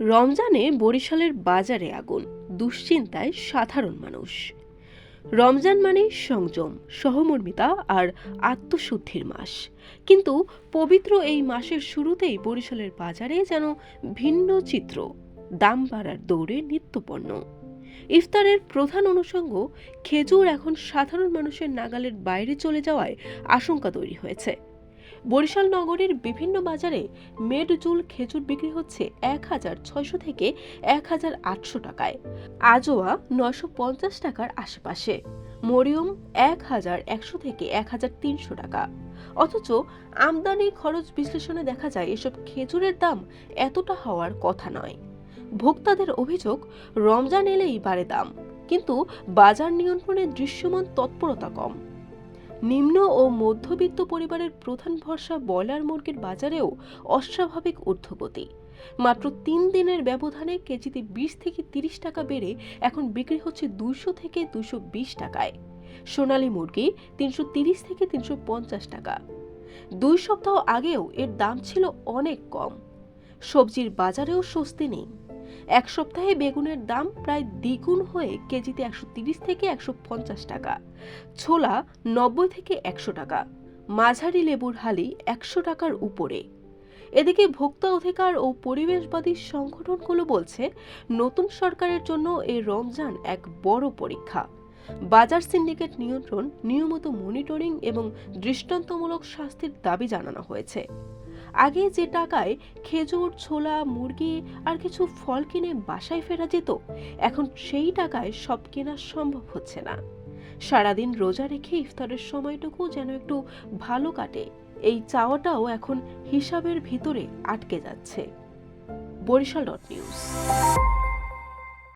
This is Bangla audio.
রমজানে বরিশালের বাজারে আগুন, দুশ্চিন্তায় সাধারণ মানুষ। রমজান মানে সংযম, সহমর্মিতা আর আত্মশুদ্ধির মাস। কিন্তু পবিত্র এই মাসের শুরুতেই বরিশালের বাজারে যেন ভিন্ন চিত্র। দাম বাড়ার দৌড়ে নিত্যপণ্য। ইফতারের প্রধান অনুষঙ্গ খেজুর এখন সাধারণ মানুষের নাগালের বাইরে চলে যাওয়ায় আশঙ্কা তৈরি হয়েছে। বরিশাল নগরীর বিভিন্ন বাজারে মেডজুল খেজুর বিক্রি হচ্ছে ১,৬০০ থেকে ১,৮০০ টাকায়, আজোয়া ৯৫০ টাকার আশেপাশে, মরিয়ম ১,১০০ থেকে ১,৩০০ টাকা। অথচ আমদানি খরচ বিশ্লেষণে দেখা যায় এসব খেজুরের দাম এতটা হওয়ার কথা নয়। ভোক্তাদের অভিযোগ, রমজান এলেই বাড়ে দাম, কিন্তু বাজার নিয়ন্ত্রণে দৃশ্যমান তৎপরতা কম। নিম্ন ও মধ্যবিত্ত পরিবারের প্রধান ভরসা ব্রয়লার মুরগির বাজারেও অস্বাভাবিক ঊর্ধ্বগতি। মাত্র ৩ দিনের ব্যবধানে কেজিতে ২০ থেকে ৩০ টাকা বেড়ে এখন বিক্রি হচ্ছে ২০০ থেকে ২২০ টাকায়। সোনালী মুরগি ৩৩০ থেকে ৩৫০ টাকা। ২ সপ্তাহ আগেও এর দাম ছিল অনেক কম। সবজির বাজারেও স্বস্তি নেই। এক সপ্তাহে বেগুনের দাম প্রায় দ্বিগুণ হয়ে কেজিতে ১৩০ থেকে ১৫০ টাকা, ছোলা ৯০ থেকে ১০০ টাকা, মাঝারি লেবুর হালি ১০০ টাকার উপরে। এদিকে ভোক্তা অধিকার ও পরিবেশবাদী সংগঠনগুলো বলছে, নতুন সরকারের জন্য এই রমজান এক বড় পরীক্ষা। বাজার সিন্ডিকেট নিয়ন্ত্রণ, নিয়মিত মনিটরিং এবং দৃষ্টান্তমূলক শাস্তির দাবি জানানো হয়েছে। আগে যে টাকায় খেজুর, ছোলা, মুরগি আর কিছু ফল কিনে বাসায় ফেরা যেত, এখন সেই টাকায় সব কেনা সম্ভব হচ্ছে না। সারাদিন রোজা রেখে ইফতারের সময়টুকু যেন একটু ভালো কাটে, এই চাওয়াটাও এখন হিসাবের ভিতরে আটকে যাচ্ছে। বরিশাল.নিউজ।